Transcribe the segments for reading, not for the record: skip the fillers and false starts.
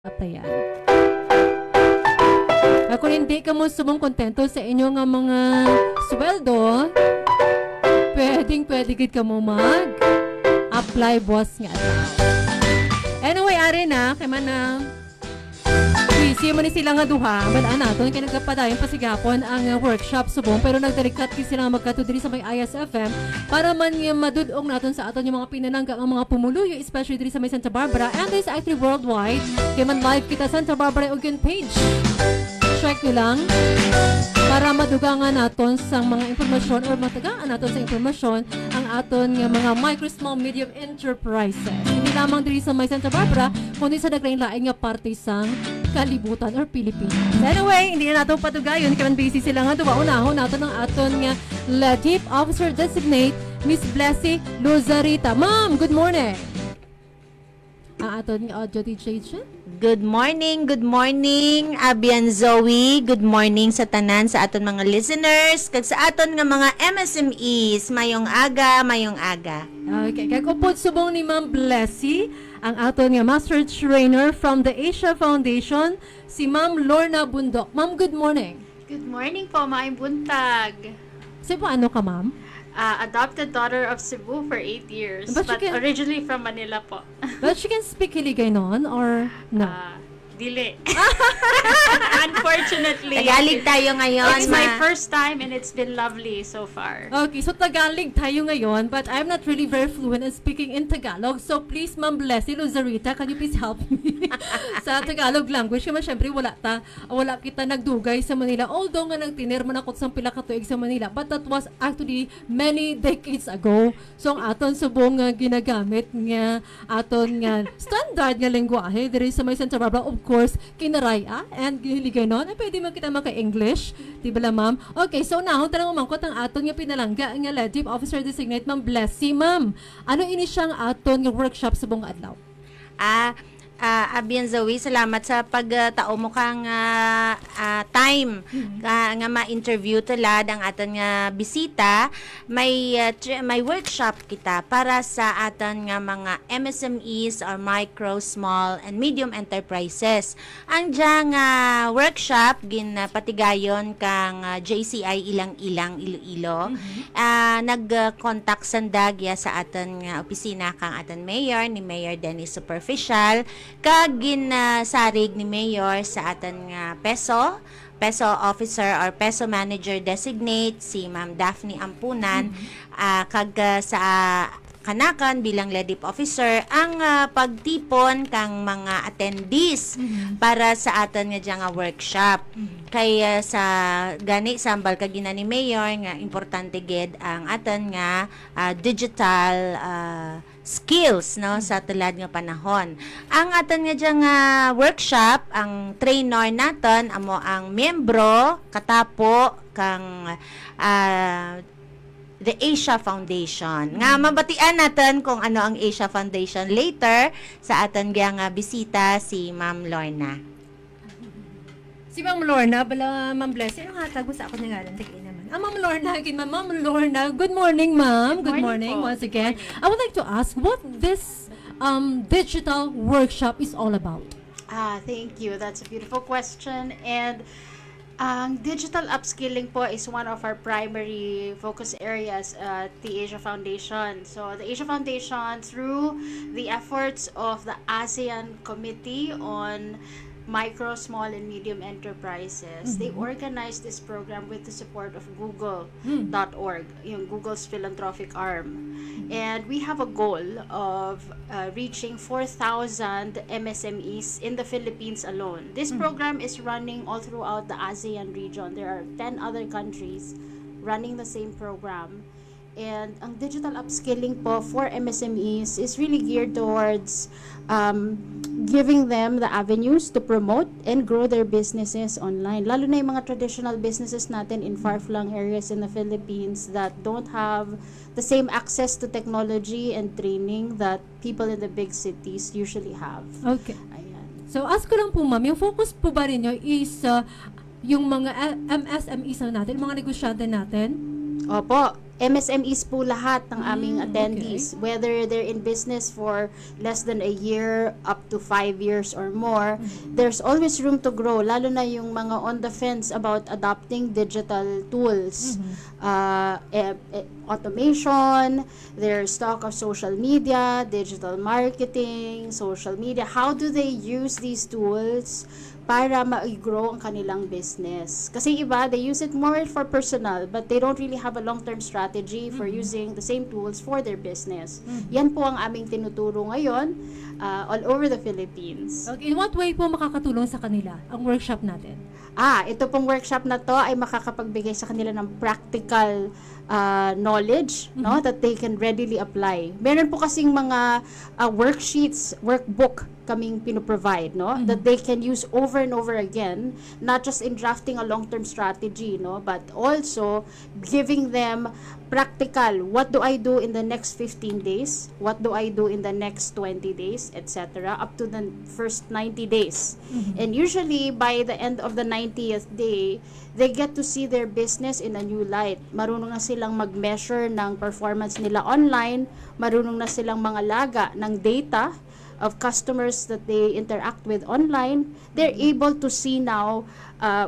Ayan. Kung hindi ka mo sumong kontento sa inyo nga mga sweldo, pwede ka mo mag-apply boss nga. Anyway, ari na, kay man na busy mo ni sila nga duha, malaan nato, kaya nagkapadayon pasigapon ang workshop subong, pero nagdarikat ki sila magkatudiri sa may ISFM para man yung madudong natin sa aton yung mga pinanangga ang mga pumuluyo, especially diri sa may Santa Barbara, and this actually worldwide, kaya man live kita Santa Barbara Ogun page. Check nyo lang para madugangan naton sa mga impormasyon or matagaan naton sa impormasyon ang aton nga mga micro, small, medium enterprises. Hindi lamang diri sa may Santa Barbara, kundi sa naglain-lain nga parte sang kalibutan or Pilipinas. Anyway, hindi na natin patugayon, kaya busy sila nga duwa. Unahon natin ang aton nga LEDIP Officer Designate, Miss Blessie Luzarita. Ma'am, good morning! Ang aton nga audio teacher. Good morning, Abian Zoe. Good morning sa tanan sa aton mga listeners, kag sa aton nga mga MSMEs. Mayong aga. Okay, kaya kupod subong ni Ma'am Blessie, ang aton nga Master Trainer from the Asia Foundation, si Ma'am Lorna Bondoc. Ma'am, good morning. Good morning po, maayong buntag. Cebu, ano ka, Ma'am? Adopted daughter of Cebu for 8 years, But but you can- originally from Manila po. But she can speak Hiligay noon or no? Dili. Unfortunately. Tagalog tayo ngayon. It's my first time and it's been lovely so far. Okay, so Tagalog tayo ngayon, but I'm not really very fluent in speaking in Tagalog. So please, Ma'am Blessie Luzarita, can you please help me sa Tagalog language? Kasi syempre wala kita nagdugay sa Manila. Although nga nagtiner man ako sa pila ka tuig sa Manila, but that was actually many decades ago. So ang aton subong nga ginagamit nga aton nga standard nga lengguwahe diri sa may Santa Barbara, of course, kinaraya and hiligay nun. Pwede man kita maka-English. Di ba la, ma'am? Okay, so now, tarang umangkot ang aton nga pinalangga nga LEDIP Officer Designate, Ma'am Blessie. Ma'am, ano ini siyang aton nga workshop sa buong adlaw? Abian Zoe, salamat sa pagtao mo kang time nga ma-interview talad ang aton nga bisita. May workshop kita para sa aton nga mga MSMEs or micro, small, and medium enterprises. Ang diyang workshop ginpatigayon kang JCI ilang-ilang Iloilo. Nag-contact sandag ya sa aton nga opisina kang aton mayor ni Mayor Dennis Superficial, kag ginasarig ni Mayor sa aton nga peso officer or peso manager designate si Ma'am Daphne Ampunan, kag sa kanakan bilang LEDIP officer ang pagtipon kang mga attendees para sa aton nga diyang workshop. Kaya sa gani sambal kag gina ni Mayor nga importante gid ang aton nga digital skills no sa tulad nga panahon. Ang aton nga diyang workshop, ang trainer naton amo ang miyembro katapo kang the Asia Foundation. Nga mabatian natin kung ano ang Asia Foundation later sa aton nga bisita si Ma'am Lorna. Si Ma'am Lorna, bala Ma'am Blessie, ano hatag mo sa ako nga lang, tigay naman. Ma'am Lorna, Ma'am Lorna, good morning, Ma'am. Good morning po. once again. I would like to ask what this digital workshop is all about. Thank you. That's a beautiful question. And ang digital upskilling po is one of our primary focus areas at the Asia Foundation. So the Asia Foundation, through the efforts of the ASEAN Committee on Micro, Small, and Medium Enterprises, they organized this program with the support of Google.org, yung Google's philanthropic arm. And we have a goal of reaching 4,000 MSMEs in the Philippines alone. This program is running all throughout the ASEAN region. There are 10 other countries running the same program. And ang digital upskilling po for MSMEs is really geared towards giving them the avenues to promote and grow their businesses online. Lalo na yung mga traditional businesses natin in far-flung areas in the Philippines that don't have the same access to technology and training that people in the big cities usually have. Okay. Ayan. So, ask ko lang po, ma'am, yung focus po ba rin nyo is yung mga MSMEs na natin, mga negosyante natin? Opo. MSMEs po lahat ng aming attendees, whether they're in business for less than a year up to 5 years or more. There's always room to grow, lalo na yung mga on the fence about adopting digital tools. Automation, their stock of social media, digital marketing, social media. How do they use these tools para ma-grow ang kanilang business? Kasi iba, they use it more for personal, but they don't really have a long-term strategy for using the same tools for their business. Yan po ang aming tinuturo ngayon all over the Philippines. Okay, in what way po makakatulong sa kanila ang workshop natin? Ito pong workshop na to ay makakapagbigay sa kanila ng practical knowledge, no, that they can readily apply. Meron po kasing mga worksheets, workbook kaming pinoprovide, no, that they can use over and over again, not just in drafting a long-term strategy, no, but also giving them practical. What do I do in the next 15 days? What do I do in the next 20 days, etc., up to the first 90 days. And usually by the end of the 90th day, they get to see their business in a new light. Marunong na silang mag-measure ng performance nila online, marunong na silang mga laga ng data of customers that they interact with online. They're able to see now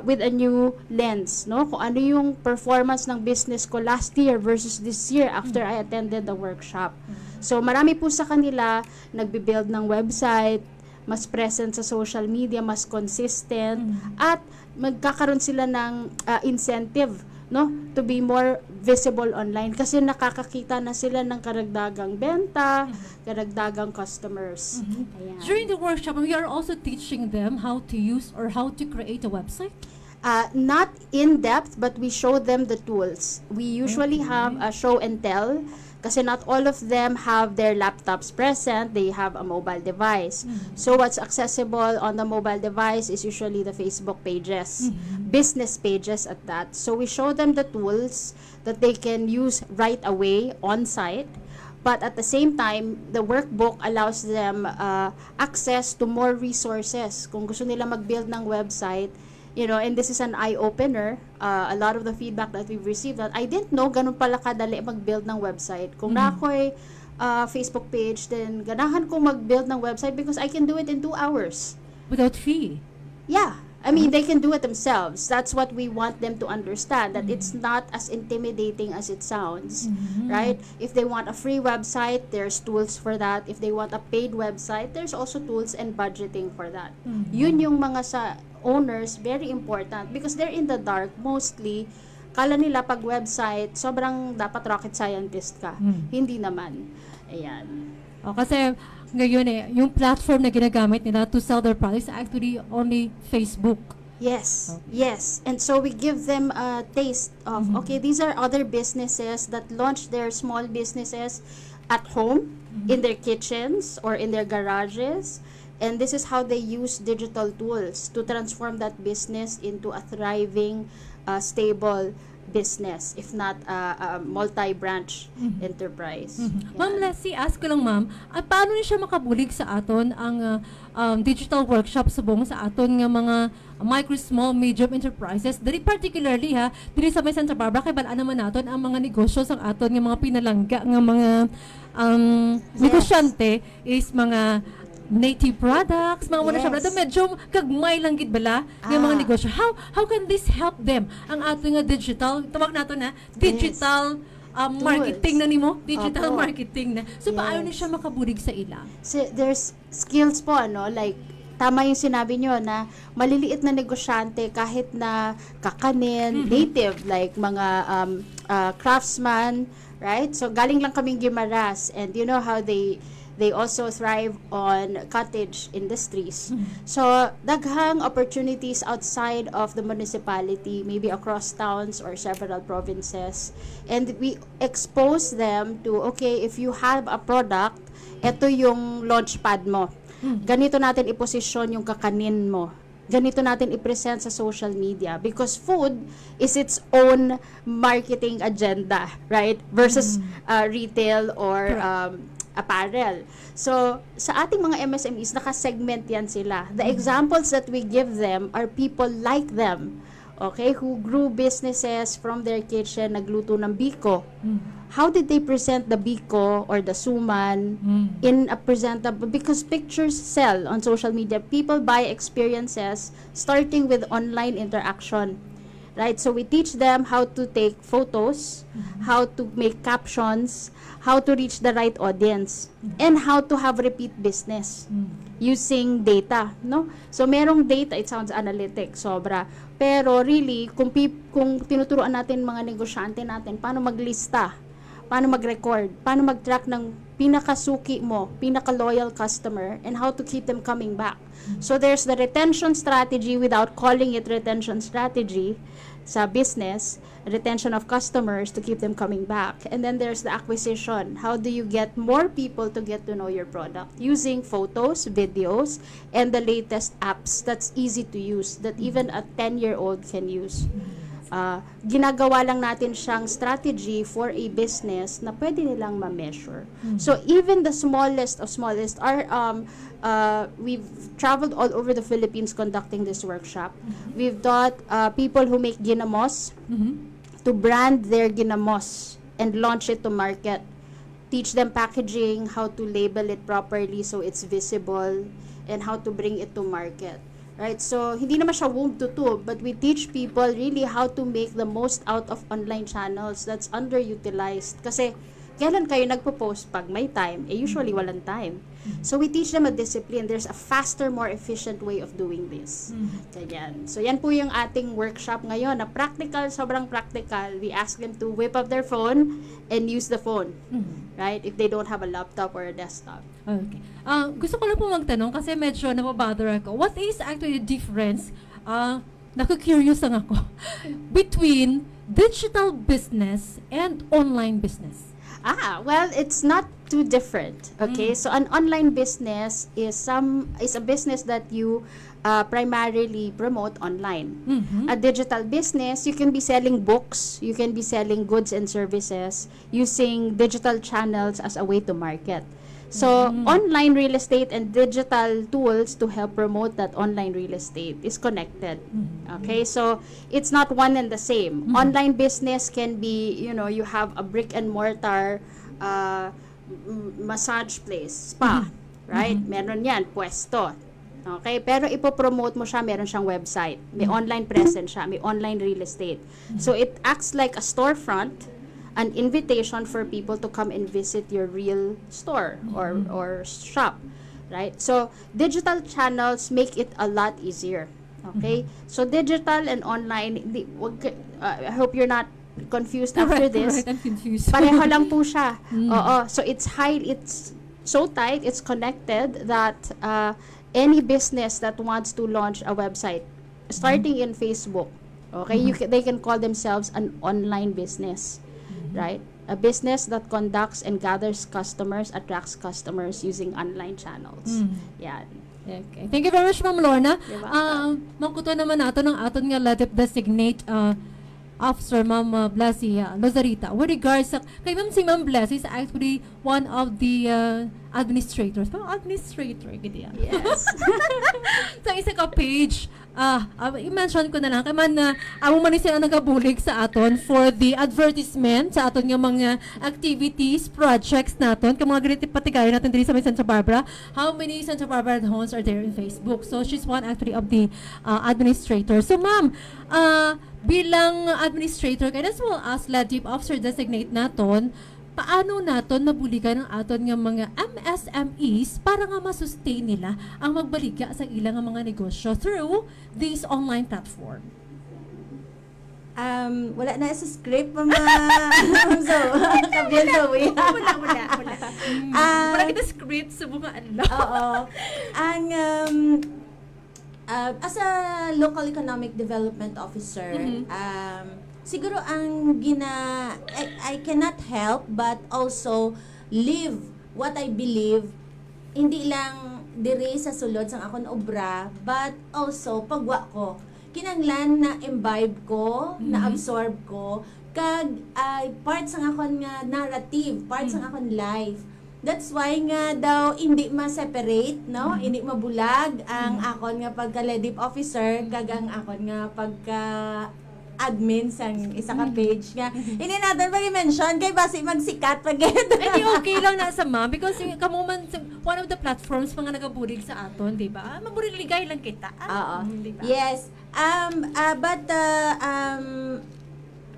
with a new lens, no, kung ano yung performance ng business ko last year versus this year after I attended the workshop. So marami po sa kanila nagbi-build ng website, mas present sa social media, mas consistent, at magkakaroon sila ng incentive, no, to be more visible online kasi nakakakita na sila ng karagdagang benta, karagdagang customers. Ayan. During the workshop, we are also teaching them how to use or how to create a website. Not in depth, but we show them the tools. We usually have a show and tell kasi not all of them have their laptops present. They have a mobile device. So what's accessible on the mobile device is usually the Facebook pages, business pages at that. So we show them the tools that they can use right away on site. But at the same time, the workbook allows them access to more resources. Kung gusto nila mag-build ng website, you know, and this is an eye-opener. A lot of the feedback that we've received that I didn't know ganun pala kadali mag-build ng website. Kung na ako'y Facebook page, then ganahan kong mag-build ng website because I can do it in 2 hours. Without fee. Yeah. I mean, they can do it themselves. That's what we want them to understand, that it's not as intimidating as it sounds, right? If they want a free website, there's tools for that. If they want a paid website, there's also tools and budgeting for that. Yun yung mga sa owners, very important because they're in the dark mostly. Kala nila pag website, sobrang dapat rocket scientist ka. Hindi naman. Ayan. Kasi ngayon yung platform na ginagamit nila to sell their products actually only Facebook. Yes, yes. And so we give them a taste of, okay, these are other businesses that launch their small businesses at home, in their kitchens or in their garages. And this is how they use digital tools to transform that business into a thriving, stable business, if not a multi-branch enterprise. Yeah. Ma'am Blessie, ask ko lang ma'am, paano niya siya makabulig sa aton ang digital workshop subong sa aton nga mga micro, small, medium enterprises, dari particularly diri sa may Santa Barbara, kay balaan naman naton ang mga negosyo sa aton nga mga pinalangga nga mga negosyante is mga native products, mga muna siya, medyo kagmay lang gid bala yung mga negosyo. How can this help them? Ang ato nga digital, tawag nato na, digital marketing na nimo, digital marketing na. So, paano na siya makabulig sa ila? So, there's skills po, like, tama yung sinabi nyo na maliliit na negosyante kahit na kakanin, native, like mga craftsman, right? So, galing lang kaming Gimaras, and you know how they also thrive on cottage industries. So, daghang opportunities outside of the municipality, maybe across towns or several provinces. And we expose them to, okay, if you have a product, ito yung launchpad mo. Ganito natin iposisyon yung kakanin mo. Ganito natin i-present sa social media because food is its own marketing agenda, right? Versus retail or apparel. So, sa ating mga MSMEs, naka-segment yan sila. The examples that we give them are people like them okay, who grew businesses from their kitchen, nagluto ng biko. How did they present the biko or the suman in a presentable, because pictures sell on social media. People buy experiences starting with online interaction. Right? So we teach them how to take photos, how to make captions, how to reach the right audience, and how to have repeat business using data, no? So merong data, it sounds analytic, sobra. Pero really, kung tinuturuan natin mga negosyante natin paano maglista, paano mag-record, paano mag-track ng pinakasuki mo, pinaka-loyal customer, and how to keep them coming back. So there's the retention strategy without calling it retention strategy sa business, retention of customers to keep them coming back. And then there's the acquisition. How do you get more people to get to know your product? Using photos, videos, and the latest apps that's easy to use, that even a 10-year-old can use. Ginagawa lang natin siyang strategy for a business na pwede nilang ma-measure. So even the smallest of smallest are we've traveled all over the Philippines conducting this workshop. We've taught people who make ginamos to brand their ginamos and launch it to market. Teach them packaging, how to label it properly so it's visible, and how to bring it to market. Right? So, hindi naman siya womb to tube, but we teach people really how to make the most out of online channels that's underutilized. Kasi, kailan kayo nagpo-post pag may time? Usually walang time. So, we teach them a discipline. There's a faster, more efficient way of doing this. Ganyan. So, yan po yung ating workshop ngayon na practical, sobrang practical. We ask them to whip up their phone and use the phone. Right? If they don't have a laptop or a desktop. Okay. Gusto ko lang po magtanong kasi medyo nababother ako. What is actually the difference, naku-curious lang ako, between digital business and online business? Well, it's not too different. Okay? So an online business is a business that you primarily promote online. A digital business, you can be selling books, you can be selling goods and services using digital channels as a way to market. So, online real estate and digital tools to help promote that online real estate is connected. Okay? So, it's not one and the same. Online business can be, you have a brick and mortar massage place, spa, right? Meron yan, pwesto. Okay? Pero ipopromote mo siya, meron siyang website. May online presence siya, may online real estate. So, it acts like a storefront, an invitation for people to come and visit your real store or shop, right? So digital channels make it a lot easier. Okay, so digital and online. I hope you're not confused after this. Correct, I'm confused. Pareho lang po siya. Oo, so it's so tight, it's connected that any business that wants to launch a website, starting in Facebook, okay, they can call themselves an online business. Right? A business that conducts and gathers customers, attracts customers using online channels. Yan. Okay. Thank you very much, Ma'am Lorna. You're welcome. Makuto naman nato ng aton nga LEDIP Designate Officer, Ma'am Blessie Luzarita. With regards sa, kay Ma'am si Ma'am Blessie is actually one of the administrators. Parang administrator, ganyan. Yes. Sa isa ka page, i-mention ko na lang, kaya man na amo man sila nagabulig sa aton for the advertisement sa aton nga mga activities, projects naton, kaya mga ganito patigayon natin dito sa may Santa Barbara. How many Santa Barbara homes are there in Facebook? So, she's one actually of the administrators. So, ma'am, bilang administrator, kaya as well as LEDIP Officer Designate naton, paano naton nabuligan ang aton nga mga MSMEs para nga masustain nila ang magbaligya sa ilang nga mga negosyo through this online platform? Wala na sa script, Mama. So, kabiyan Zoe. Wala. Wala kita script sa mga ano. Oo. As a local economic development officer, siguro ang I cannot help but also live what I believe, hindi lang diri sa sulod sang akong obra, but also pagwa ko. Kinanglan na imbibe ko, na absorb ko, kag part sang akong nga narrative, part sang akong life. That's why nga daw hindi ma-separate, no? Hindi mabulag ang akon nga pagka LEDIP officer kag ang akon nga pagka admin sang isa ka page nga. Hindi natin pag-mention kay basi magsikat pag Hindi okay lang na sa ma'am because kamo man one of the platforms mga nagaburig sa aton, di ba? Maburig ligay lang kita. Oo. Di ba? Yes. But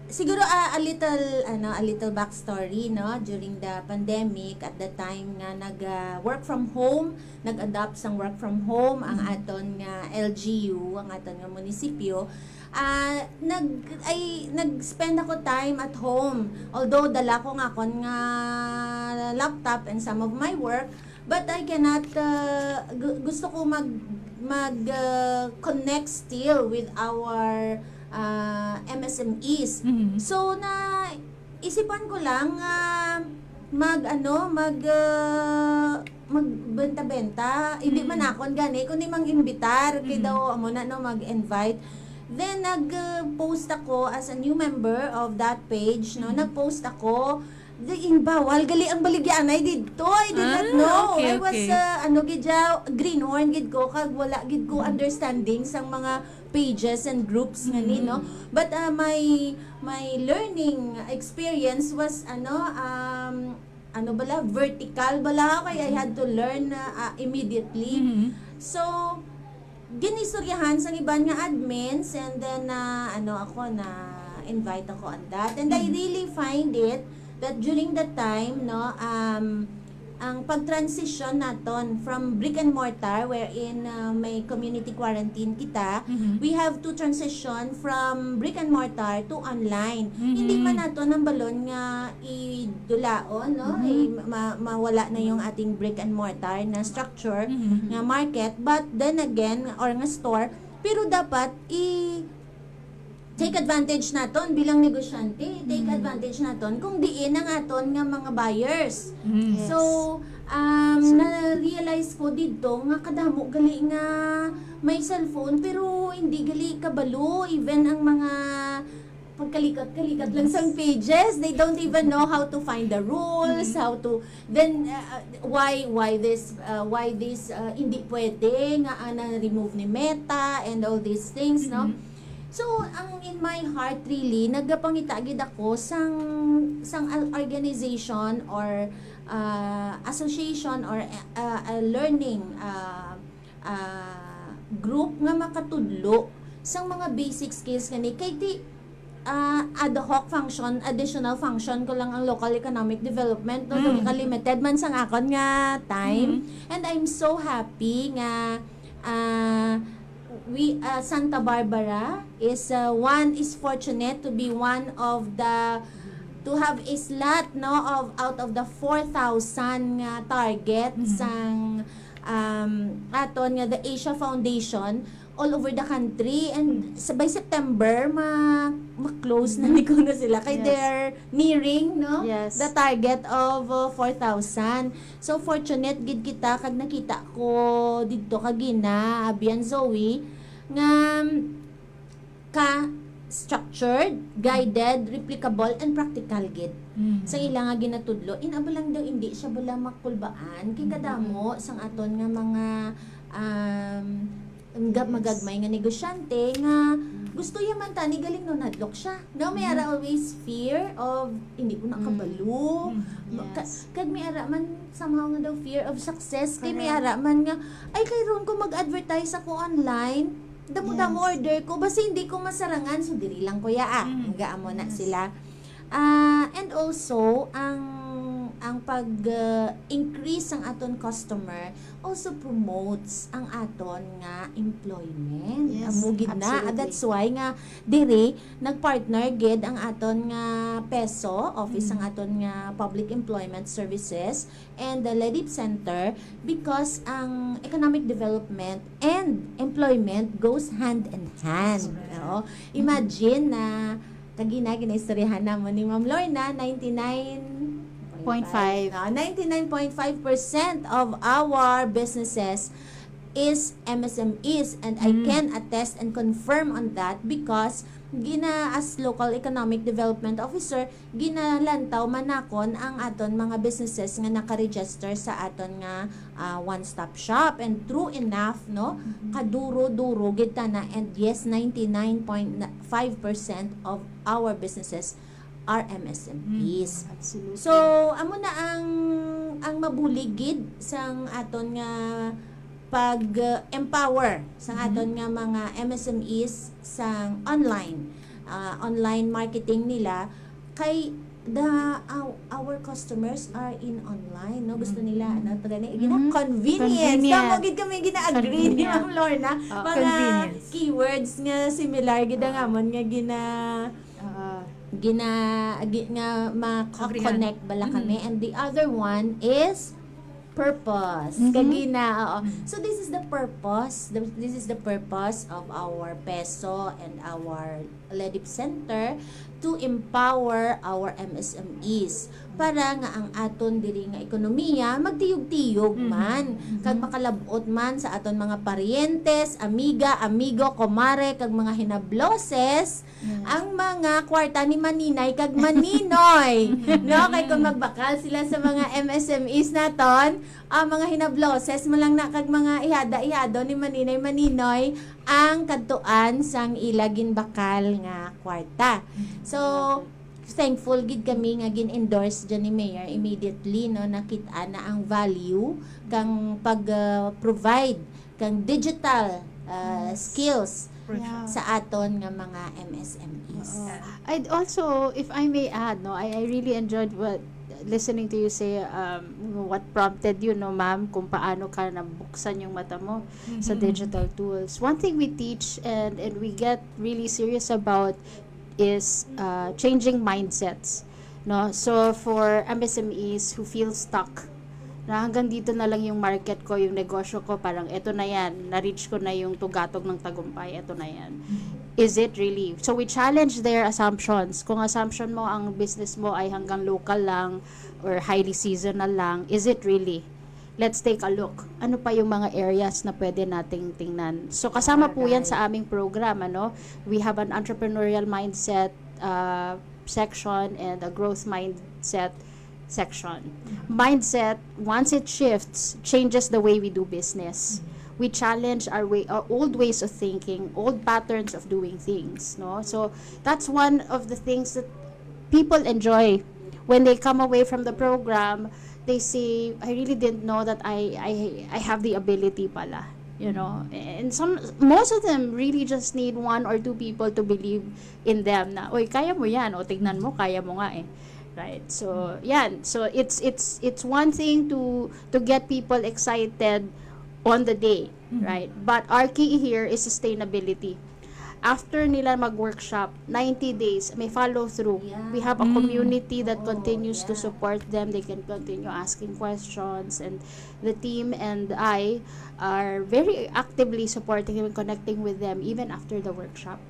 siguro a little backstory, no, during the pandemic at the time nga work from home, nag-adopt sang work from home ang aton nga LGU, ang aton nga munisipyo. Nag-spend ako time at home, although dala ko nga kon nga laptop and some of my work, but I cannot gusto ko connect still with our MSMEs. So na isipan ko lang magbenta-benta, hindi man akon gani kundi mang-imbitar kay daw amo na no mag-invite. Then nag-post ako as a new member of that page, no. Nag-post ako bawal gali ang baligyan ay didto. I did not know. Okay, I was greenhorn gid ko kag wala gid ko understanding sang mga pages and groups nga ni, no. But my learning experience was vertical bala kaya I had to learn immediately. So ginistoryahan sang iban nga admins and then invite ako on that, and I really find it that during that time, no, ang pag-transition naton from brick and mortar wherein may community quarantine kita, we have to transition from brick and mortar to online. Hindi man nato ng balon nga idulaon, no, mawala na yung ating brick and mortar na structure nga market, but then again or nga store, pero dapat take advantage naton bilang negosyante, take advantage naton kung diin ang aton nga mga buyers. Yes. So, na-realize ko dito nga kadamo gali nga may cellphone pero hindi gali kabalo, even ang mga pagkalikat-kalikat lang sang pages, they don't even know how to find the rules, how to then why this hindi pwede nga na remove ni Meta and all these things, no. So, ang in my heart really, nagapangita gid ako sang organization or association or a learning group nga makatudlo sang mga basic skills kani kay di ad hoc function, additional function ko lang ang local economic development, no, limited man sang akon nga time. And I'm so happy nga Santa Barbara is fortunate to be one of the to have a slot, no, out of the 4,000 nga target sang aton nga the Asia Foundation all over the country, and by September ma-close na ni ko na sila kay Yes. they're nearing, no, Yes. the target of 4,000. So fortunate gid kita kag nakita ko didto kagina Abian Zoe nga structured, guided, replicable, and practical gid. Sa ilang nga ginatudlo, inaba lang daw hindi siya bala makulbaan kay kadamo sang aton nga mga magagmay nga negosyante nga gusto yaman tani galing no nadlok siya. No, may ara always fear of hindi ko nakabalo. Yes. Kag may ara man somehow nga daw fear of success. Kay may Correct. ara man nga ay kay ron ko mag-advertise ako online. Damo-damo Yes. order ko basta hindi ko masarangan so diri lang ko yaa. Gaamo na sila. And also ang pag-increase ang aton customer also promotes ang aton nga employment. Yes, Amo gid na. absolutely. That's why nga diri nagpartner gid ang aton nga PESO, Office ang aton nga Public Employment Services, and the LEDIP Center, because ang economic development and employment goes hand in hand. No? Imagine na ginaistoryahan na mo ni Ma'am Lorna, 99.5% of our businesses is MSMEs, and I can attest and confirm on that because as local economic development officer, ginalantaw manakon ang aton mga businesses nga naka-register sa aton nga one-stop shop, and true enough, no, kaduro-duro gid ta na, and yes, 99.5% of our businesses are MSMEs. Absolutely. So, amo na ang mabuligid sang aton nga pag-empower sa aton nga mga MSMEs sa online marketing nila, kay our customers are in online, no, gusto nila convenience. Tama gid kami gina-agree ni Ma'am Lorna, mga Convenience. keywords nga similar gid ang amon nga ma-connect bala kami. And the other one is purpose. Kagina, oo. So this is the purpose. This is the purpose of our PESO and our LEDIP Center, to empower our MSMEs para nga ang aton diri nga ekonomiya magtiyog-tiyog man, kag makalabot man sa aton mga paryentes, amiga, amigo, komare, kag mga hinabloses, ang mga kwarta ni maninay kag maninoy. No, kay kung magbakal sila sa mga MSMEs naton, ang mga hinabloses mo lang na kag mga ihada-ihado ni maninay maninoy ang kadtuan sang ilagin bakal nga kwarta. So thankful gid kami nga gin-endorse dyan ni Mayor immediately, no, nakita na ang value kang pag-provide kang digital skills sa aton nga mga MSMEs. I'd also, if I may add, no, I really enjoyed listening to you say what prompted you, no, ma'am, kung paano ka nabuksan yung mata mo sa digital tools. One thing we teach and we get really serious about is changing mindsets, no? So for MSMEs who feel stuck na hanggang dito na lang yung market ko, yung negosyo ko, parang eto na yan, na-reach ko na yung tugatog ng tagumpay, eto na yan. Is it really? So we challenge their assumptions. Kung assumption mo ang business mo ay hanggang local lang or highly seasonal lang, is it really? Let's take a look. Ano pa yung mga areas na pwede nating tingnan? So kasama po yan sa aming program, ano? We have an entrepreneurial mindset section and a growth mindset section. Mindset, once it shifts, changes the way we do business. We challenge our old ways of thinking, old patterns of doing things, no? So that's one of the things that people enjoy when they come away from the program. They say, I really didn't know that I have the ability pala, you know. And most of them really just need one or two people to believe in them na, oy, kaya mo yan, o tignan mo, kaya mo nga eh. Right? So, yan. So it's one thing to get people excited on the day, right? But our key here is sustainability. After nila mag-workshop, 90 days, may follow-through. Yeah. We have a community that continues to support them. They can continue asking questions. And the team and I are very actively supporting them and connecting with them even after the workshop.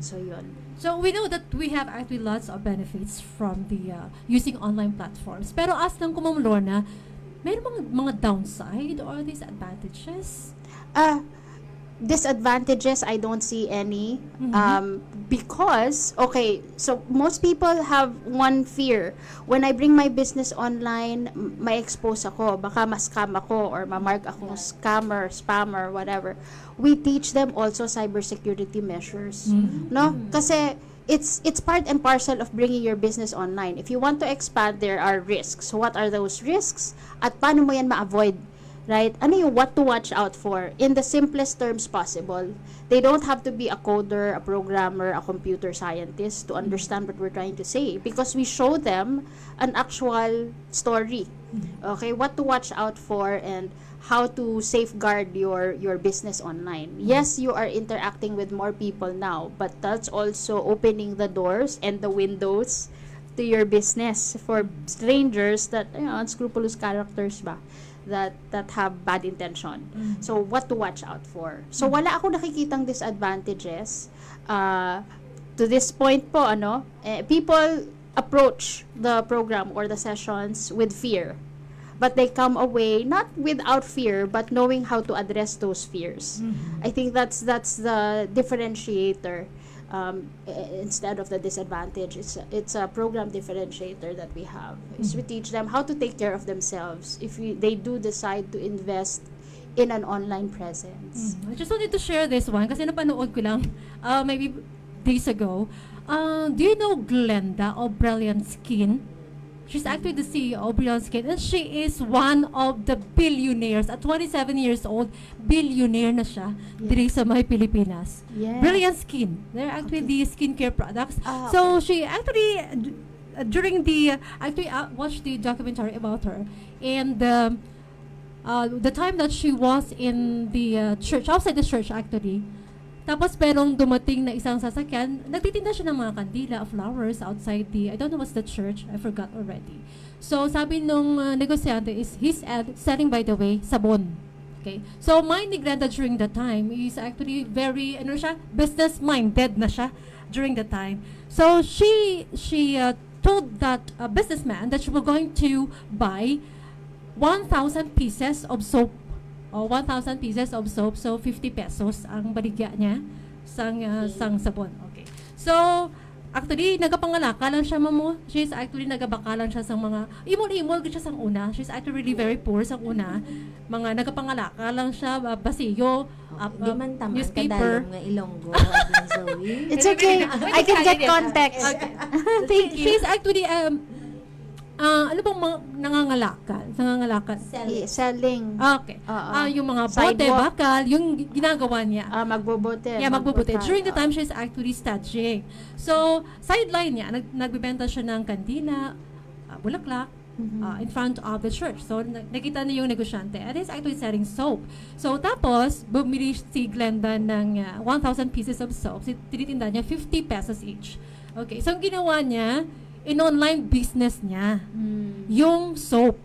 So, yun. So we know that we have actually lots of benefits from the using online platforms. Pero as ng Ma'am Lorna, mayroon mga downside or disadvantages? Disadvantages, I don't see any. Because, okay, so most people have one fear. When I bring my business online, ma-expose ako, baka ma-scam ako or ma-mark akong scammer, spammer, whatever. We teach them also cybersecurity measures. No? Kasi it's part and parcel of bringing your business online. If you want to expand, there are risks. So what are those risks? At paano mo yan ma-avoid? Right? Ano yung what to watch out for in the simplest terms possible? They don't have to be a coder, a programmer, a computer scientist to understand what we're trying to say, because we show them an actual story. Okay, what to watch out for and how to safeguard your business online. Yes, you are interacting with more people now, but that's also opening the doors and the windows to your business for strangers that, you know, unscrupulous characters ba that have bad intention. So what to watch out for. So wala ako nakikitang disadvantages. To this point po, people approach the program or the sessions with fear. but they come away not without fear, but knowing how to address those fears. I think that's the differentiator. Instead of the disadvantage, it's a program differentiator that we have. Is we teach them how to take care of themselves if they do decide to invest in an online presence. I just wanted to share this one kasi napanood ko lang maybe days ago. Do you know Glenda of Brilliant Skin? She's actually the CEO of Brilliant Skin, and she is one of the billionaires. At 27 years old, billionaire na siya diri sa may Pilipinas. Yes. Brilliant Skin. They're actually the skincare products. So she actually during the actually watched the documentary about her, and the time that she was in the church, outside the church actually. Tapos perong dumating na isang sasakyan, nagtitinda siya ng mga kandila, flowers outside the, I don't know what's the church, I forgot already. So sabi nung negosyante is, he's selling, by the way, sabon. Okay? So mind ni Glenda during the time is actually very, ano siya, business-minded na siya during the time. So she told that businessman that she was going to buy 1,000 pieces of soap. 1,000 pieces of soap, so 50 pesos ang baligya niya sang sabon. Okay. So, actually, nagapangalaga lang siya, mamo. She's actually nagabakalan siya sang mga, imol-imol siya sang una. She's actually really very poor sang una. Mga nagapangalaga lang siya, basiyo, Di man taman newspaper. kadalong nga Ilonggo, Adlin Zoe. It's okay. I can get context. Thank you. She's actually, ano bang mga nangangalakan? Selling. Okay. Yung mga bote, Sidewalk. bakal, yung ginagawa niya. Magbobote. Yeah, magbubuti. magbukal. During the time, she's actually studying. So, sideline niya, nagbibenta siya ng kandila, bulaklak, in front of the church. So, nakita niya yung negosyante. And he's actually selling soap. So, tapos, bumili si Glenda ng 1,000 pieces of soap. Tinitinda niya 50 pesos each. Okay. So, ang ginawa niya, in-online business niya, yung soap.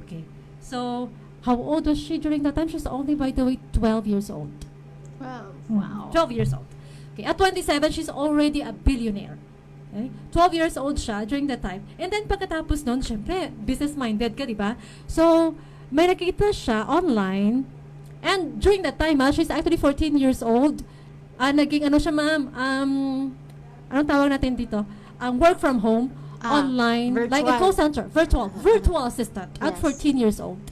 Okay. So, how old was she during that time? She's only, by the way, 12 years old. Wow. 12 years old. Okay. At 27, she's already a billionaire. Okay? 12 years old siya during that time. And then, pagkatapos nun, syempre, business-minded ka, di ba? So, may nakita siya online. And during that time, she's actually 14 years old. Naging, ano siya, ma'am, anong tawag natin dito? Work from home, online, virtual. like a call center, virtual assistant at Yes. 14 years old.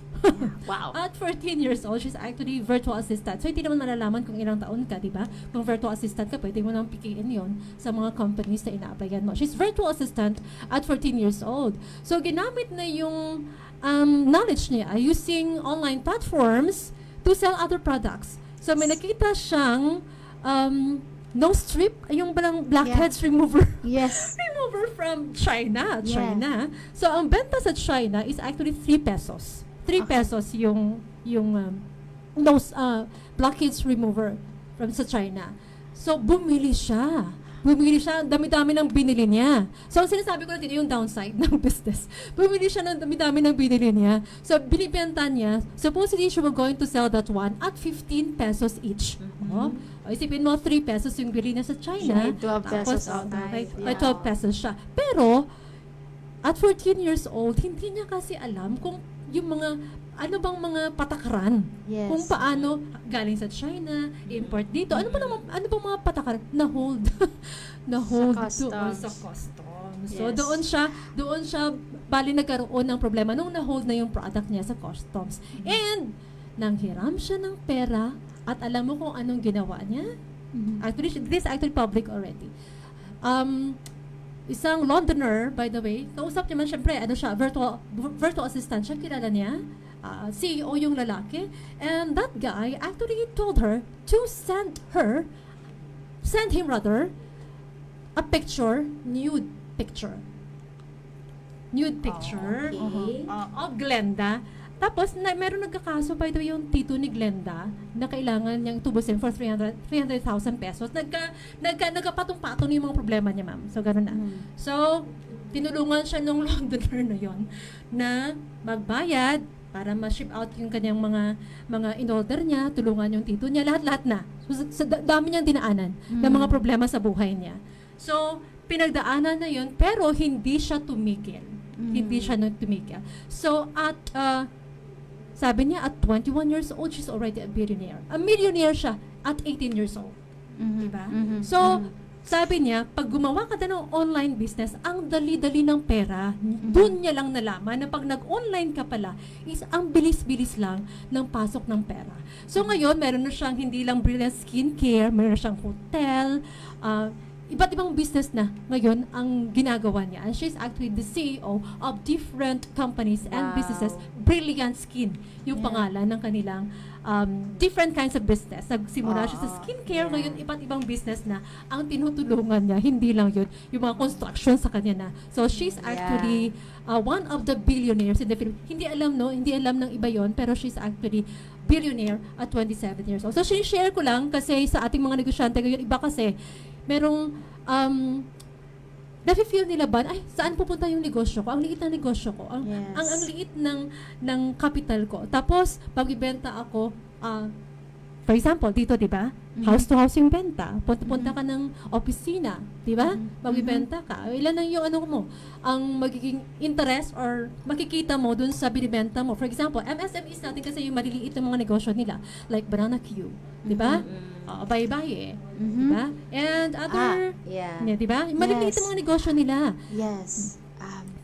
Wow. At 14 years old, she's actually virtual assistant. So, hindi naman malalaman kung ilang taon ka, di ba? Kung virtual assistant ka, pwede mo nang pikiin yon sa mga companies na ina-applyan mo. She's virtual assistant at 14 years old. So, ginamit na yung knowledge niya using online platforms to sell other products. So, may nakita siyang nose strip, yung balang blackheads remover. Yes. Remover from China. Yeah. So, ang benta sa China is actually 3 pesos. 3 pesos yung nose blackheads remover from sa China. So, bumili siya. Dami-dami ng binili niya. So, ang sinasabi ko natin yung downside ng business. Bumili siya ng dami-dami ng binili niya. So, binibenta niya. Supposedly, she was going to sell that one at 15 pesos each. Isipin mo, 3 pesos yung bili niya sa China. May 12 pesos Tapos, outside. may 12 pesos siya. Pero, at 14 years old, hindi niya kasi alam kung yung mga, ano bang mga patakaran. Yes. Kung paano, galing sa China, import dito. Ano bang mga patakaran? Na-hold. Na-hold doon sa customs. So, Yes. doon siya, bali nagkaroon ng problema nung na-hold na yung product niya sa customs. And, nanghiram siya ng pera, at alam mo kung anong ginawa niya? Actually, this is actually public already. Isang Londoner, by the way, kausap niya man syempre, ano siya, virtual assistant siya, kilala niya, CEO yung lalaki, and that guy actually told her to send him rather, a picture, nude picture Okay. of Glenda. Tapos, meron nagkakaso, by the way, yung tito ni Glenda na kailangan niyang tubusin for 300,000 pesos. Nagkapatong-patong yung mga problema niya, ma'am. So, gano'n na. So, tinulungan siya nung Londoner na yon na magbayad para ma-ship out yung kanyang mga in-order niya, tulungan yung tito niya, lahat-lahat na. So, sa dami niyang dinaanan ng mga problema sa buhay niya. So, pinagdaanan na yon pero hindi siya tumigil. Hindi siya tumigil. So, sabi niya, at 21 years old, she's already a billionaire. A millionaire siya at 18 years old. Diba? So, sabi niya, pag gumawa ka na ng online business, ang dali-dali ng pera, doon niya lang nalaman na pag nag-online ka pala, is ang bilis-bilis lang ng pasok ng pera. So, ngayon, meron na siyang hindi lang brilliant skincare, meron na siyang hotel, iba't ibang business na ngayon ang ginagawa niya. And she's actually the CEO of different companies and businesses. Brilliant Skin, yung pangalan ng kanilang different kinds of business. Nagsimula siya sa skincare, ngayon iba't ibang business na ang tinutulungan niya. Hindi lang yun, yung mga construction sa kanya na. So she's actually one of the billionaires in the Philippines. Hindi alam ng iba yon, pero she's actually billionaire at 27 years old. So share ko lang kasi sa ating mga negosyante ngayon, iba kasi merong nafe-feel nila ba, ay, saan pupunta yung negosyo ko? Ang liit ng negosyo ko. Ang liit ng capital ko. Tapos, pag ibenta ako, for example, dito, di ba? House to house yung benta. Punta ka ng opisina, di ba? Pag ibenta ka, ilan ang yung ang magiging interest or makikita mo dun sa binibenta mo. For example, MSMEs natin kasi yung maliliit ng mga negosyo nila. Like Banana Q, di ba? Bye-bye diba? And other, di ba? Maliliit ang mga negosyo nila. Yes.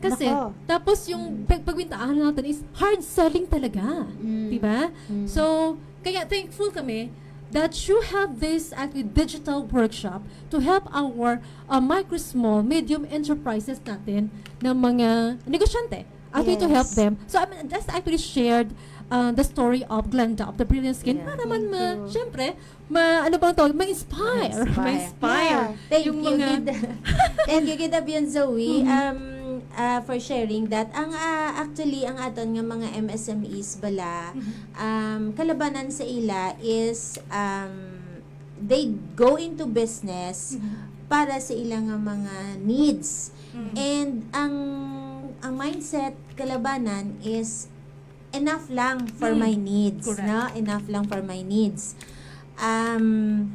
Kasi, tapos yung pagbintaan natin is hard selling talaga. Di ba? So, kaya thankful kami that you have this actually digital workshop to help our micro, small, medium enterprises natin ng mga negosyante. Actually to help them. So, I just actually shared the story of Glenda, of the Brilliant Skin, para man syempre, ma-inspire. Ma-inspire. Thank you, Gid Abian Zoe, for sharing that. Actually, ang aton nga mga MSMEs bala, kalabanan sa ila is, they go into business para sa ilang mga needs. And ang mindset kalabanan is enough lang for my needs. Correct. No? Enough lang for my needs. Ang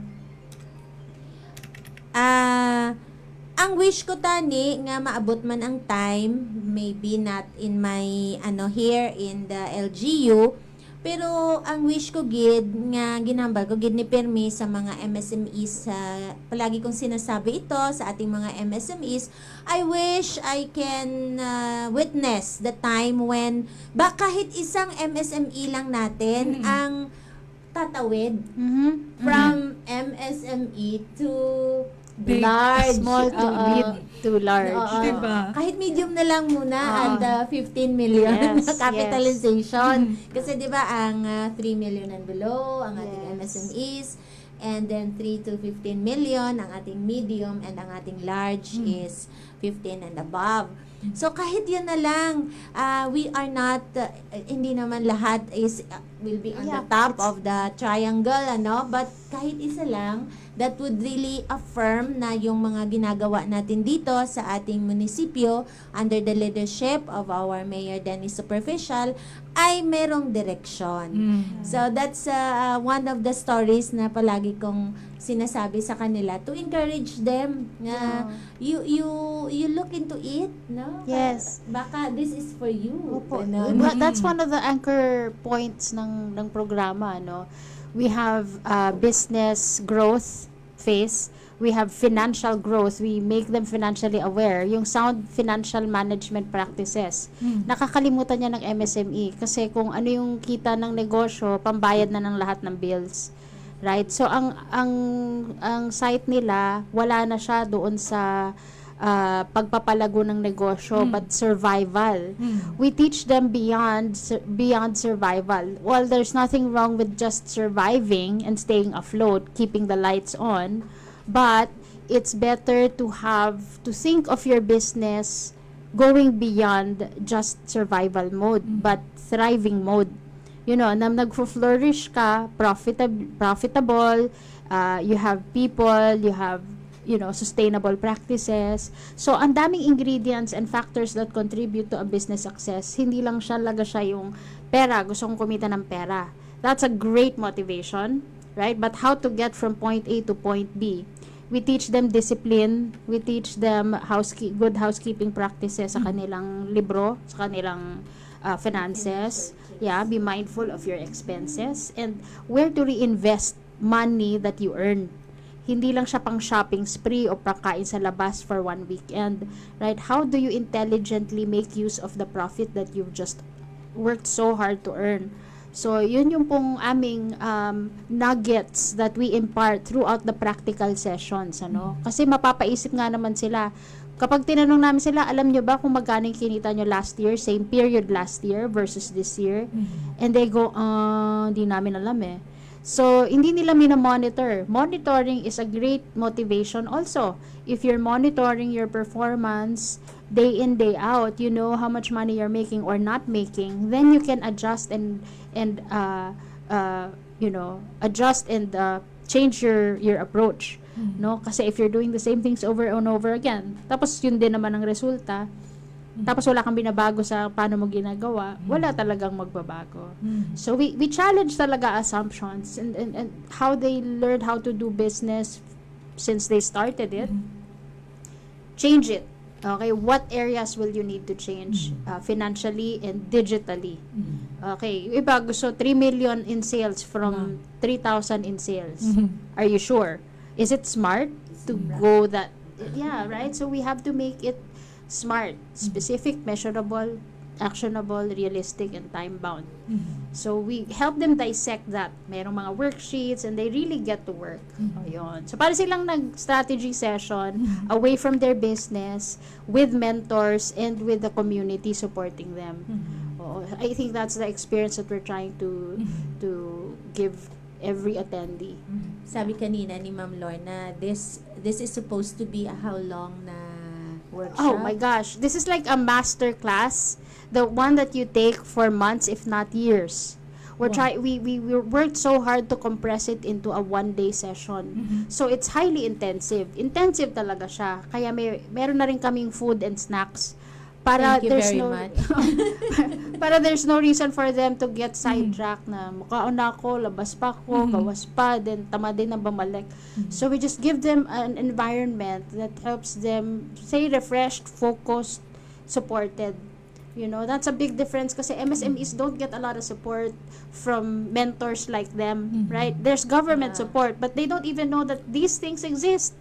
wish ko tani nga maabot man ang time, maybe not in my here in the LGU, pero ang wish ko gid nga ginambal ko gid ni permi sa mga MSMEs, palagi kong sinasabi ito sa ating mga MSMEs. I wish I can witness the time when kahit isang MSME lang natin ang tatawid from MSME to Big, large, small to mid to large. Diba? Kahit medium na lang muna and 15 million Yes, capitalization. Kasi 'di ba ang 3 million and below ang ating MSMEs, and then 3 to 15 million ang ating medium, and ang ating large is 15 and above. So kahit yan na lang, we are not, hindi naman lahat is will be on the top of the triangle, but kahit isa lang, that would really affirm na yung mga ginagawa natin dito sa ating munisipyo under the leadership of our Mayor Dennis Superficial ay merong direksyon. So that's one of the stories na palagi kong sinasabi sa kanila to encourage them na you look into it, no? Yes. Baka this is for you. Opo. Ganun. That's one of the anchor points ng programa, no? We have business growth phase. We have financial growth. We make them financially aware. Yung sound financial management practices. Nakakalimutan niya ng MSME kasi kung ano yung kita ng negosyo, pambayad na ng lahat ng bills. Right? So ang site nila, wala na siya doon sa pagpapalago ng negosyo, but survival. We teach them beyond survival. Well, there's nothing wrong with just surviving and staying afloat, keeping the lights on, but it's better to think of your business going beyond just survival mode, but thriving mode. You know, na nagfo-flourish ka, profitable, you have people, you have sustainable practices. So, ang daming ingredients and factors that contribute to a business success. Hindi lang siya yung pera, gusto kong kumita ng pera. That's a great motivation, right? But how to get from point A to point B? we teach them discipline, we teach them good housekeeping practices sa kanilang libro, sa kanilang finances. Yeah, be mindful of your expenses and where to reinvest money that you earn. Hindi lang siya pang shopping spree o pagkain sa labas for one weekend, right? How do you intelligently make use of the profit that you've just worked so hard to earn? So, yun yung pong aming nuggets that we impart throughout the practical sessions, ano? Kasi mapapaisip nga naman sila. Kapag tinanong namin sila, alam nyo ba kung magkano yung kinita nyo last year, same period last year versus this year? And they go, hindi namin alam eh. So, hindi nila mina-monitor. Monitoring is a great motivation also. If you're monitoring your performance day in, day out, you know how much money you're making or not making, then you can adjust and change your approach. No? Kasi if you're doing the same things over and over again, tapos yun din naman ang resulta, tapos wala kang binabago sa paano mo ginagawa, wala talagang magbabago. So we challenge talaga assumptions and how they learned how to do business since they started it. Change it. Okay, what areas will you need to change financially and digitally? Okay, yung iba gusto 3 million in sales from 3,000 in sales. Are you sure? Is it smart to go that? Yeah, right? So we have to make it smart, specific, measurable, actionable, realistic, and time-bound. So we help them dissect that. Merong mga worksheets and they really get to work. Ayun. So para silang nag-strategy session away from their business with mentors and with the community supporting them. I think that's the experience that we're trying to give every attendee. Sabi kanina ni Ma'am Lorna, this is supposed to be a how long na workshop? Oh my gosh, this is like a master class, the one that you take for months if not years. We worked so hard to compress it into a one-day session. So it's highly intensive. Intensive talaga siya. Kaya meron na rin kaming food and snacks para Thank you there's very no much. para there's no reason for them to get sidetracked na mukhaon na ako, labas pa ako, gawas pa, then tama din na bumalik. So we just give them an environment that helps them stay refreshed, focused, supported. You know, that's a big difference kasi MSMEs don't get a lot of support from mentors like them, right? There's government support, but they don't even know that these things exist,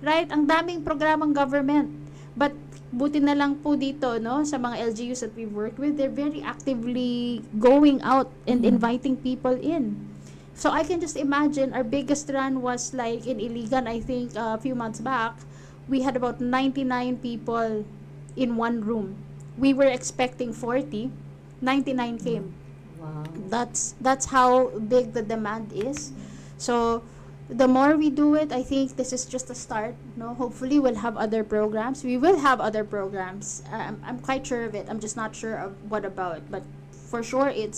right? Ang daming programang government. But buti na lang po dito, no, sa mga LGUs that we've worked with, they're very actively going out and inviting people in. So I can just imagine our biggest run was like in Iligan, I think a few months back, we had about 99 people in one room. We were expecting 40, 99 came. Wow. That's how big the demand is. So the more we do it, I think this is just a start. No, hopefully we'll have other programs. We will have other programs. I'm quite sure of it. I'm just not sure of what about, but for sure it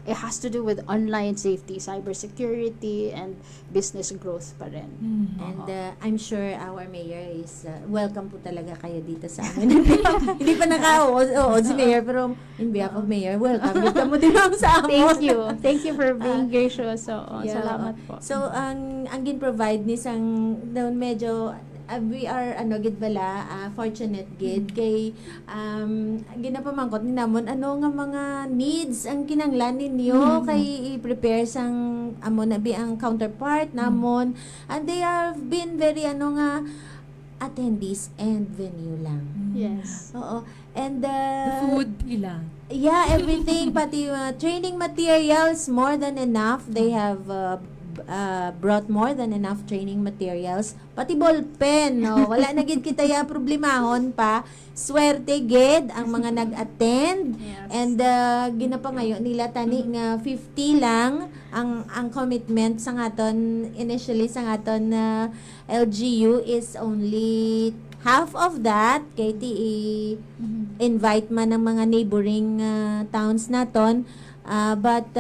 has to do with online safety, cybersecurity, and business growth pa rin. And I'm sure our mayor is welcome po talaga kayo dito sa amin. Hindi pa naka-oo si mayor, pero in behalf of mayor, welcome. Welcome mo din ako sa amin. Thank you for being gracious. So, Yeah, salamat po. So, ang gin-provide ni sang doon medyo we are gid bala fortunate gid kay ginapamangkot ni namon ano nga mga needs ang kinanglan ninyo kay i-prepare sang amo na bi ang counterpart namon, and they have been very attendees and venue lang. Yes. Oo. And The food ilan. yeah, everything pati training materials more than enough. They have brought more than enough training materials, pati ball pen, no? Wala na gid kita ya problemahon pa. Swerte gid ang mga nag-attend. Yes. And ginapangayo nila tani nga 50 lang ang commitment sa ngaton initially sa ngaton LGU is only half of that kay invite man ng mga neighboring towns naton. But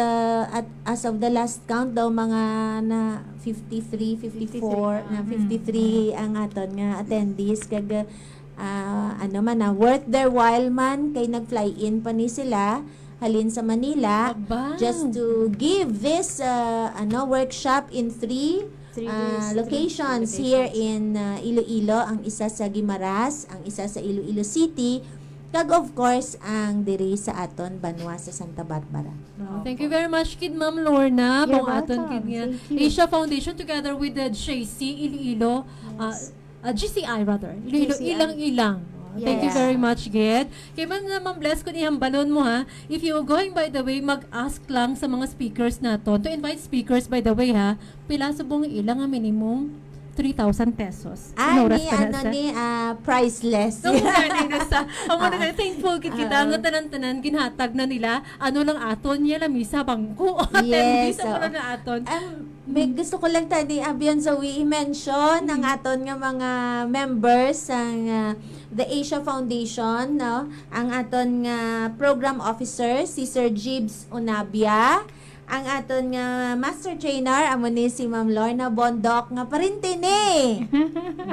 as of the last count daw mga na 53, 54 na 53 ang aton nga attendees kag worth their while man kay nag-fly in pa ni sila halin sa Manila Aba. just to give this workshop in 3 locations here in Iloilo, ang isa sa Guimaras, ang isa sa Iloilo City, kag of course ang diri sa aton Banwa sa Santa Barbara. Thank you very much, kid Ma'am Lorna. You're Bong aton welcome. kid nga Thank you. Asia Foundation together with the JC Iloilo, GCI rather. Iloilo GCI. ilang-ilang. Thank you Yes. very much, Ged. Kaya man naman bless ko niyang balon mo ha. If you going by the way, mag-ask lang sa mga speakers naton. To invite speakers by the way ha, pila sa buong ilang ang minimum 3,000 pesos. Inoras pa na sa- Priceless. So, amo na thankful kit kita nga tanan-tanan ginhatag na nila ano lang aton niya lamisa bangko. Yes, Sa na aton. May gusto ko lang tani Abion Zoe i-mention ang aton nga mga members ang the Asia Foundation, no? Ang aton nga program officer si Sir Jibs Unabia, ang aton nga master trainer amo ni si Ma'am Lorna Bondoc nga parinte ni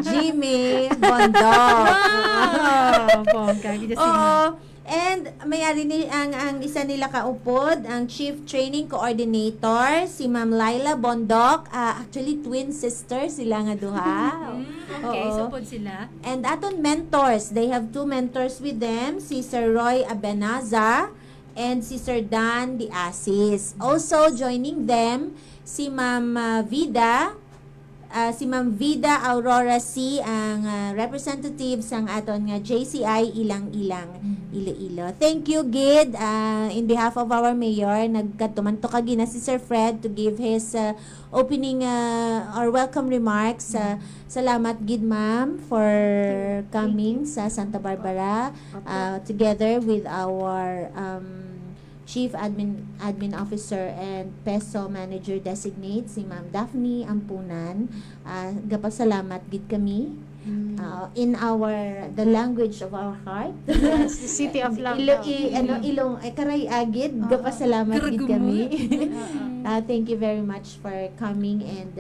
Jimmy Bondoc. Wow! Bongga, gid Oo. And may-ari ni ang isa nila kaupod, ang Chief Training Coordinator, si Ma'am Laila Bondoc. Actually, twin sisters sila nga duha. Okay, Oo. so pod sila. And aton mentors, they have two mentors with them, si Sir Roy Abenaza and si Sir Dan Diasis. Also joining them, si Ma'am Vida Aurora C, ang representative sang aton nga JCI Ilang-Ilang Iloilo. Thank you, Gid. In behalf of our mayor, nagkatumanto kagi na si Sir Fred to give his opening or welcome remarks. Salamat, Gid, ma'am, for coming sa Santa Barbara together with our Chief Admin Officer and Peso Manager Designate, si Ma'am Daphne Ampunan. Gapasalamat gid kami in the language of our heart. Yes, the city of love. Ilong karay agid, gapasalamat gid kami. Thank you very much for coming and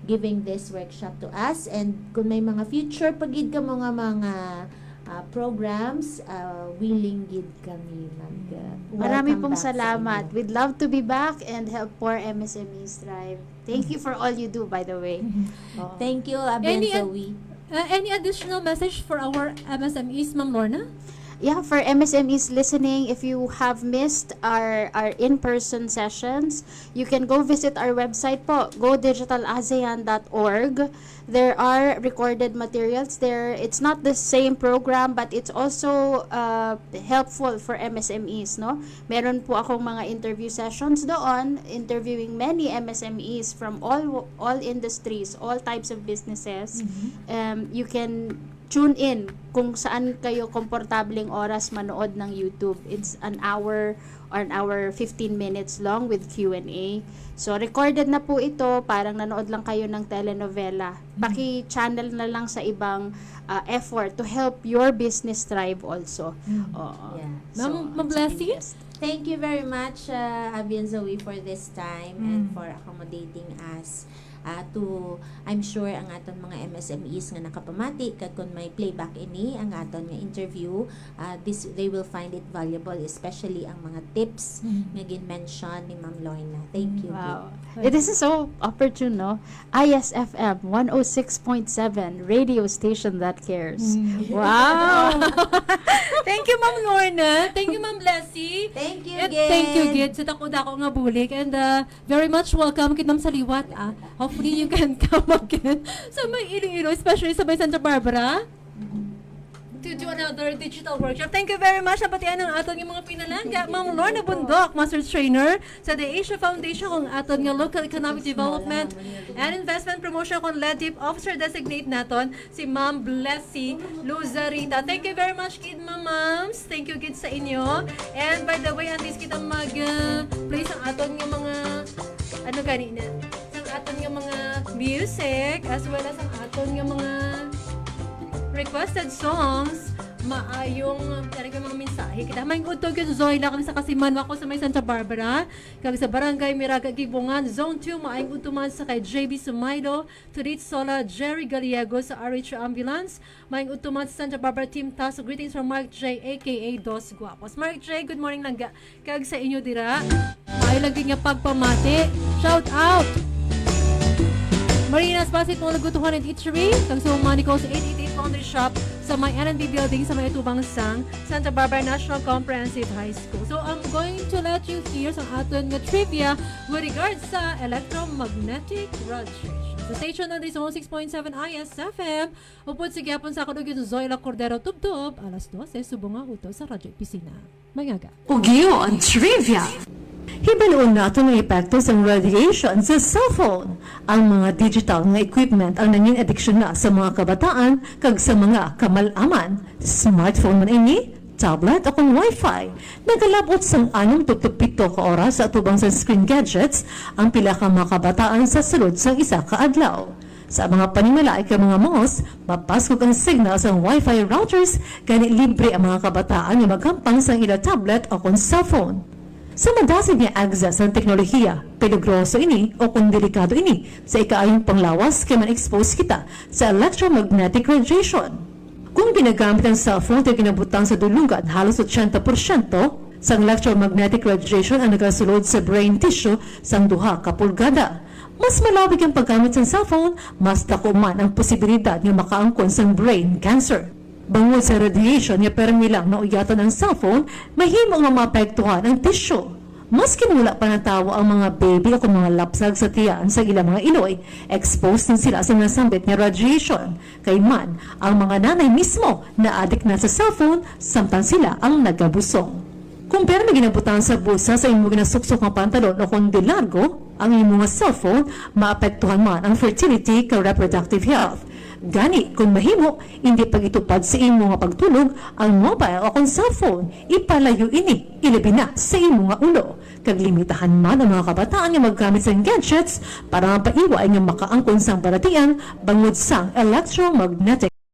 giving this workshop to us. And kung may mga future pagid ka mga programs, willing gid kami Marami welcome pong back sa salamat. inyo. We'd love to be back and help poor MSMEs thrive. Thank you for all you do, by the way. Oo. Thank you, Abian Any- Zoe. Any additional message for our MSMEs, Ma'am Lorna? Yeah, for MSMEs listening, if you have missed our in-person sessions, you can go visit our website po, godigitalasean.org. There are recorded materials there. It's not the same program, but it's also helpful for MSMEs, no? Meron po akong mga interview sessions doon, interviewing many MSMEs from all industries, all types of businesses. You can tune in kung saan kayo komportableng oras manood ng YouTube. It's an hour or 15 minutes long with Q&A. So, recorded na po ito. Parang nanood lang kayo ng telenovela. Paki-channel na lang sa ibang effort to help your business thrive also. Oo. Yeah. Ma'am Blessie? Thank you very much, Abian Zoe, for this time and for accommodating us. I'm sure ang aton mga MSMEs nga nakapamati kag kung may playback ini ang aton nga interview, they will find it valuable, especially ang mga tips nga gin-mention ni Ma'am Lorna. Thank you. Wow. This is so opportune, no? ISFM 106.7, radio station that cares. Wow! Thank you, Ma'am Lorna. Thank you, Ma'am Blessie. Thank you, And Gid. thank you, Gid. Sa dako nga bulik. And very much welcome kid Ma'am Saliwat. Hopefully you can come again sa may Iloilo, especially sa may Santa Barbara, to do another digital workshop. Thank you very much. Napatian ang aton yung mga pinalangga. Ma'am Lorna Bondoc, Master Trainer sa The Asia Foundation kung aton nga Local Economic Development and Investment Promotion kung LEDIP Officer Designate naton, si Ma'am Blessie Luzarita. Thank you very much, kid Ma'ams. Thank you, kid, sa inyo. And by the way, andis kita mag-play sa aton yung mga ano ganina, aton nga mga music as well as ang aton nga mga requested songs. Maayong talaga mga mensahe kita. May utog yung Zoila kami sa Kasiman ako sa may Santa Barbara. Kami sa Barangay Miraga Gibongan, Zone 2, maayong utuman sa kay JB Sumaido, Turit Sola, Jerry Galiego sa RH Ambulance. Maayong utuman sa Santa Barbara Team Task. Greetings from Mark J, aka Dos Guapos. Mark J, good morning lang kag sa inyo dira. Maayong lagi nga pagpamati. Shout out! Marinas Basit mo nagutuhan and eatery. Kag sumani ko sa 888 Laundry Shop sa may NNB building sa may Tubang Sang, Santa Barbara National Comprehensive High School. So I'm going to let you hear sa aton nga trivia with regards sa electromagnetic radiation. Sa station na sa 106.7 IS FM, upod sa gyapon sa kadugid Zoila, Cordero, Tubtub, alas 12, subong nga uto sa Radyo Opisina. Magaga. Ugyo ang trivia. Hibaloon nato ng epekto sa radiation sa cellphone. Ang mga digital na equipment ang nanging addiction na sa mga kabataan kag sa mga kamalaman. Smartphone man ini, tablet o kung wifi. Nagalabot sang 6-7 ka oras sa atubang sa screen gadgets ang pila ka mga kabataan sa sulod sang isa ka adlaw. Sa mga panimalaay ka mga malls, mapaskog ang signal sa wifi routers gani libre ang mga kabataan nga magampang sa ila tablet o kung cellphone. Sa madasig niya access ang teknolohiya, peligroso ini o kung delikado ini sa ikaayong panglawas kaya man-expose kita sa electromagnetic radiation. Kung ginagamit ang cellphone at kinabutang sa dulungan, halos 80% sa electromagnetic radiation ang nagasulod sa brain tissue sang 2 ka pulgada. Mas malawig ang paggamit ng cellphone, mas dako man ang posibilidad nga makaangkon sa brain cancer. Bangod sa radiation nga permi lang na uyatan ang cellphone, mahimo nga maapektuhan ang tissue. Mas kinula pa natawa ang mga baby o mga lapsag sa tiyan sa ilang mga iloy, exposed din sila sa nasambit nga radiation. Kay man, ang mga nanay mismo na adik na sa cellphone, samtang sila ang nagabusong. Kung pero may ginabutan sa bulsa sa imong ginasuksok ng pantalon o kung largo, ang imong cellphone, maapektuhan man ang fertility ka reproductive health. Gani, kung mahimo, hindi pag-itupad sa imo nga pagtulog, ang mobile o kung cellphone, ipalayo ini, ilabi na sa imo nga ulo. Kaglimitahan man ang mga kabataan nga maggamit sa gadgets para mapaiway nga makaangkon sang baratian bangod sang electromagnetic